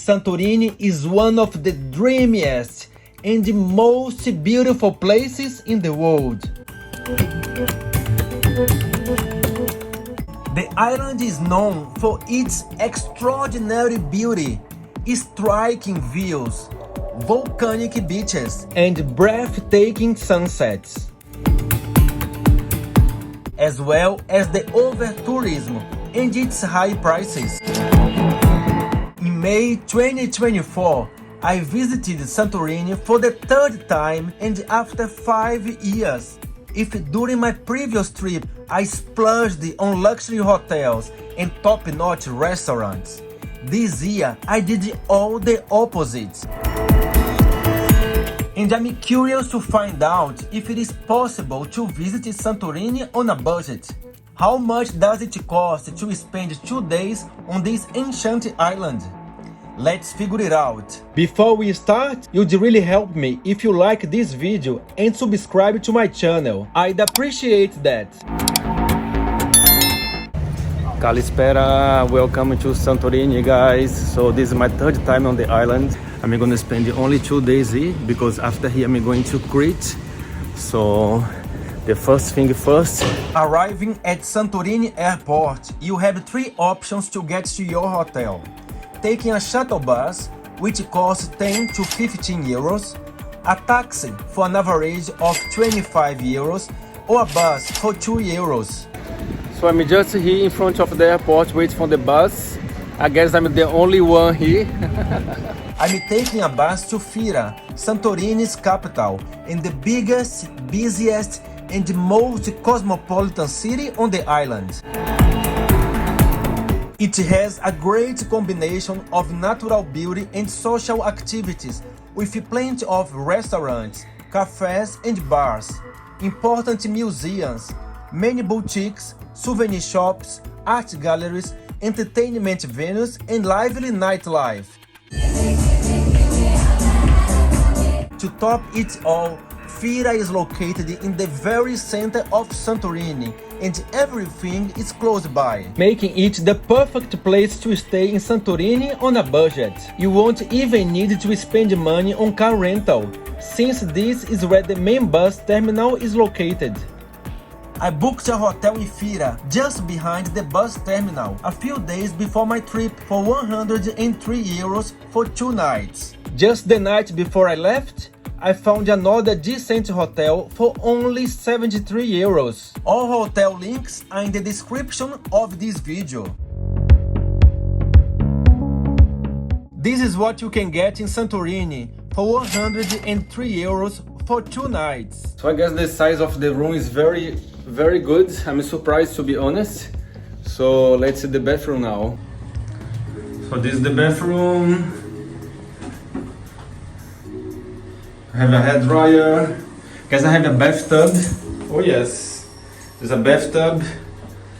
Santorini is one of the dreamiest and most beautiful places in the world. The island is known for its extraordinary beauty, striking views, volcanic beaches, and breathtaking sunsets, as well as the over-tourism and its high prices. In May 2024, I visited Santorini for the third time, and after 5 years, if during my previous trip I splurged on luxury hotels and top-notch restaurants, this year I did all the opposite. And I'm curious to find out if it is possible to visit Santorini on a budget. How much does it cost to spend 2 days on this ancient island? Let's figure it out. Before we start, you'd really help me if you like this video and subscribe to my channel. I'd appreciate that. Kalispera, welcome to Santorini, guys. So this is my third time on the island. I'm gonna spend only 2 days here because after here I'm going to Crete. So the first thing first. Arriving at Santorini airport, you have 3 options to get to your hotel. Taking a shuttle bus, which costs 10 to 15 euros, a taxi for an average of 25 euros, or a bus for 2 euros. So I'm just here in front of the airport waiting for the bus. I guess I'm the only one here. I'm taking a bus to Fira, Santorini's capital, and the biggest, busiest, and most cosmopolitan city on the island. It has a great combination of natural beauty and social activities, with plenty of restaurants, cafes and bars, important museums, many boutiques, souvenir shops, art galleries, entertainment venues, and lively nightlife. To top it all, Fira is located in the very center of Santorini, and everything is close by, making it the perfect place to stay in Santorini on a budget. You won't even need to spend money on car rental, since this is where the main bus terminal is located. I booked a hotel in Fira, just behind the bus terminal, a few days before my trip for 103 euros for 2 nights. Just the night before I left, I found another decent hotel for only 73 euros. All hotel links are in the description of this video. This is what you can get in Santorini for 103 euros for 2 nights. So I guess the size of the room is very good. I'm surprised, to be honest. So let's see the bathroom now. So this is the bathroom. I have a hair dryer. Guess I have a bathtub. Oh yes, there's a bathtub.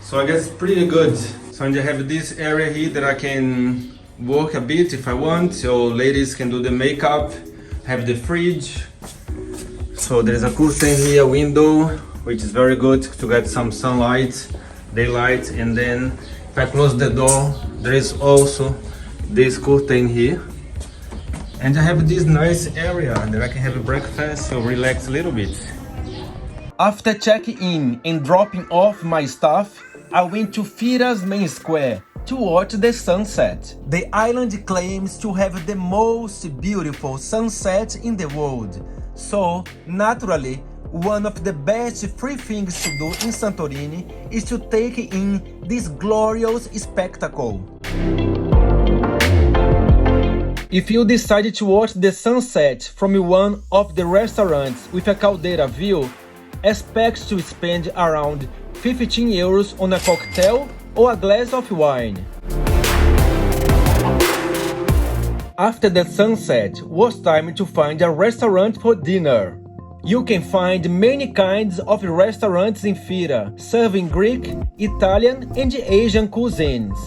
So I guess it's pretty good. So I have this area here that I can work a bit if I want. So ladies can do the makeup. I have the fridge. So there's a curtain here, window, which is very good to get some sunlight, daylight. And then if I close the door, there is also this curtain here. And I have this nice area that I can have a breakfast or relax a little bit. After checking in and dropping off my stuff, I went to Fira's main square to watch the sunset. The island claims to have the most beautiful sunset in the world. So, naturally, one of the best free things to do in Santorini is to take in this glorious spectacle. If you decide to watch the sunset from one of the restaurants with a caldera view, expect to spend around 15 euros on a cocktail or a glass of wine. After the sunset, was time to find a restaurant for dinner. You can find many kinds of restaurants in Fira, serving Greek, Italian and Asian cuisines.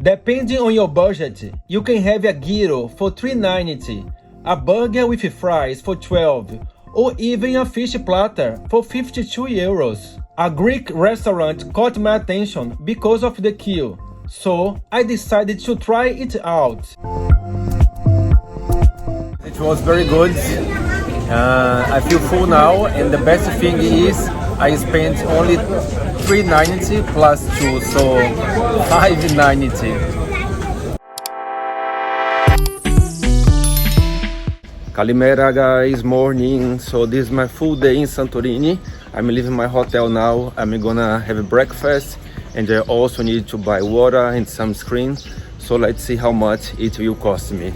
Depending on your budget, you can have a gyro for 3,90, a burger with fries for 12, or even a fish platter for 52 euros. A Greek restaurant caught my attention because of the queue. so I decided to try it out. It was very good. I feel full now, and the best thing is I spent only $3.90 plus 2, so $5.90. Kalimera guys, morning. So this is my full day in Santorini. I'm leaving my hotel now. I'm gonna have a breakfast, and I also need to buy water and sunscreen. So let's see how much it will cost me.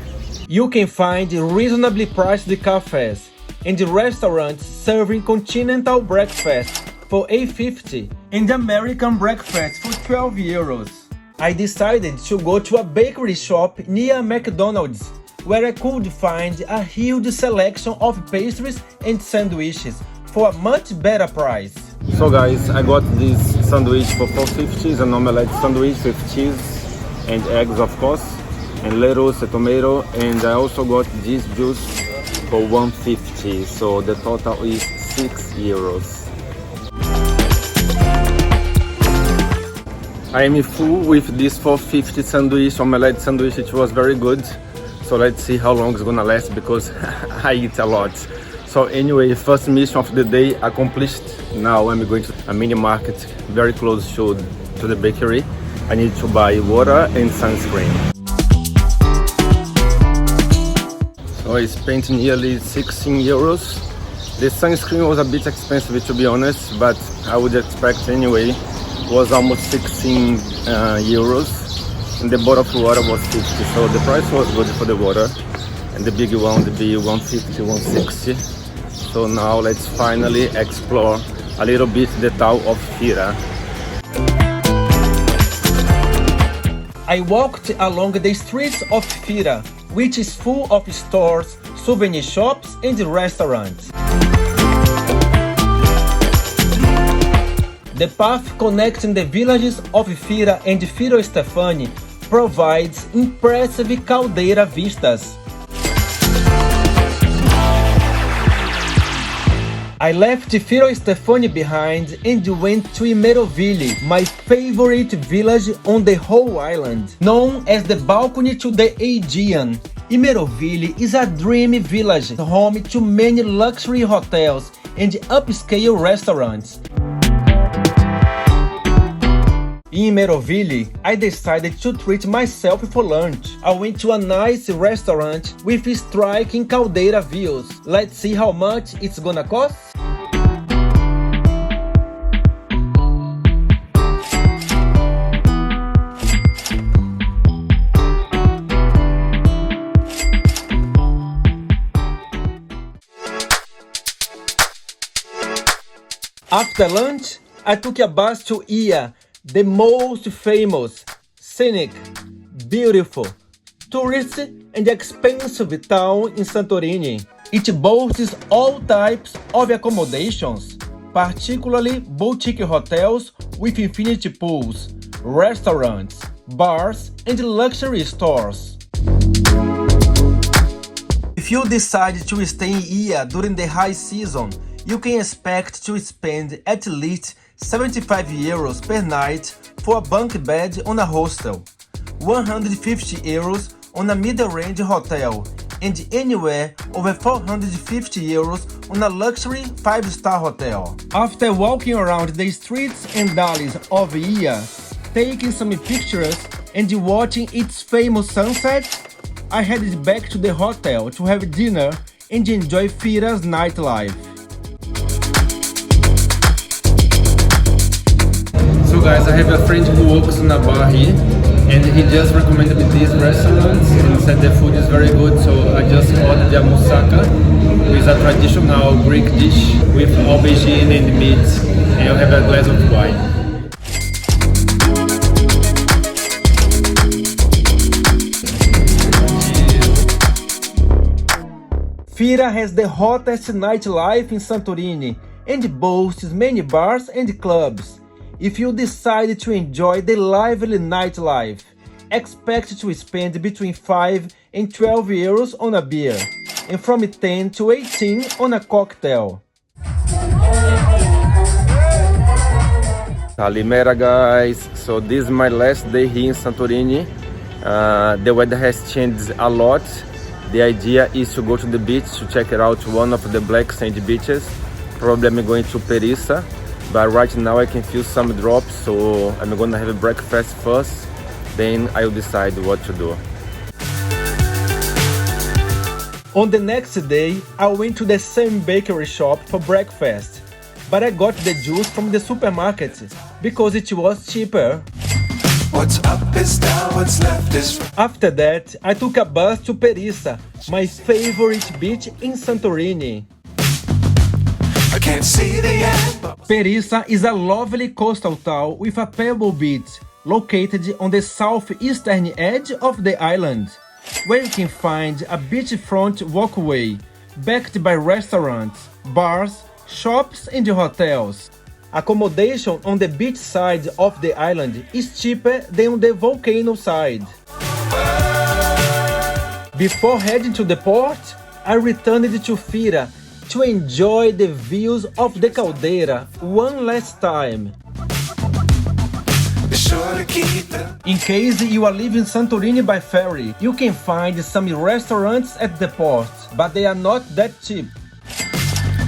You can find reasonably priced cafes and restaurants serving continental breakfast for $8.50 and American breakfast for €12. I decided to go to a bakery shop near McDonald's, where I could find a huge selection of pastries and sandwiches for a much better price. So guys, I got this sandwich for $4.50. It's an omelette sandwich with cheese and eggs, of course, and lettuce, a tomato, and I also got this juice for $1.50. So the total is €6. I am full with this $4.50 sandwich, omelette sandwich. It was very good. So let's see how long it's gonna last, because I eat a lot. So anyway, first mission of the day accomplished. Now I'm going to a mini market very close to the bakery. I need to buy water and sunscreen. So I spent nearly €16. The sunscreen was a bit expensive, to be honest, but I would expect anyway. It was almost €16. And the bottle of water was $50, so the price was good for the water, and the big one would be $150, $160. So now let's finally explore a little bit the town of Fira. I walked along the streets of Fira, which is full of stores, souvenir shops and restaurants. The path connecting the villages of Fira and Philoxenia provides impressive caldeira vistas. I left Philoxenia behind and went to Imerovili, my favorite village on the whole island. Known as the balcony to the Aegean, Imerovili is a dreamy village, home to many luxury hotels and upscale restaurants. In Imerovili, I decided to treat myself for lunch. I went to a nice restaurant with striking caldeira views. Let's see how much it's gonna cost. After lunch, I took a bus to Oia, the most famous, scenic, beautiful, tourist and expensive town in Santorini. It boasts all types of accommodations, particularly boutique hotels with infinity pools, restaurants, bars and luxury stores. If you decide to stay in Oia during the high season, you can expect to spend at least €75 per night for a bunk bed on a hostel, €150 on a middle-range hotel, and anywhere over €450 on a luxury 5-star hotel. After walking around the streets and alleys of Oia, taking some pictures and watching its famous sunset, I headed back to the hotel to have dinner and enjoy Fira's nightlife. So guys, I have a friend who works in a bar here, and he just recommended this restaurant and said the food is very good, so I just ordered the moussaka, which is a traditional Greek dish with aubergine and meat, and I'll have a glass of wine. Fira has the hottest nightlife in Santorini and boasts many bars and clubs. If you decide to enjoy the lively nightlife, expect to spend between 5 and 12 euros on a beer, and from 10 to 18 on a cocktail. Calimera, guys. So this is my last day here in Santorini. The weather has changed a lot. The idea is to go to the beach to check it out, one of the black sand beaches. Probably I'm going to Perissa, but right now I can feel some drops, so I'm gonna have a breakfast first, then I'll decide what to do. On the next day, I went to the same bakery shop for breakfast, but I got the juice from the supermarket because it was cheaper. What's up is down, what's left is right. After that, I took a bus to Perissa, my favorite beach in Santorini. I can't see the end, but Perissa is a lovely coastal town with a pebble beach located on the southeastern edge of the island, where you can find a beachfront walkway backed by restaurants, bars, shops and hotels. Accommodation on the beach side of the island is cheaper than on the volcano side. Before heading to the port, I returned to Fira to enjoy the views of the caldera one last time. be sure to keep them. In case you are leaving Santorini by ferry, you can find some restaurants at the port, but they are not that cheap.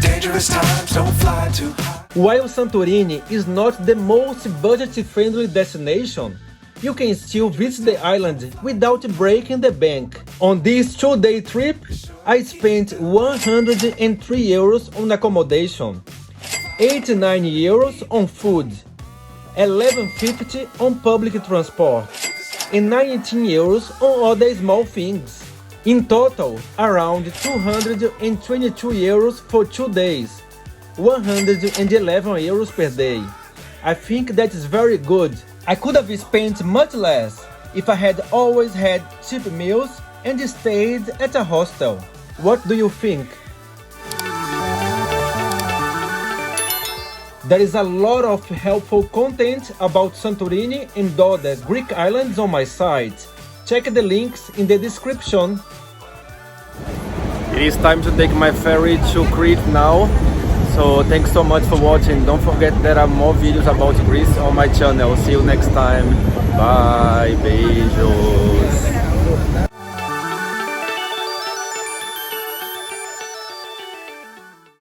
Dangerous times, don't fly too high. While Santorini is not the most budget-friendly destination, you can still visit the island without breaking the bank. On this 2-day trip, I spent 103 euros on accommodation, 89 euros on food, 11.50 on public transport, and 19 euros on other small things. In total, around 222 euros for 2 days, 111 euros per day. I think that is very good. I could have spent much less if I had always had cheap meals and stayed at a hostel. What do you think? There is a lot of helpful content about Santorini and other Greek islands on my site. Check the links in the description. It is time to take my ferry to Crete now. So thanks so much for watching. Don't forget there are more videos about Greece on my channel. See you next time. Bye. Beijos.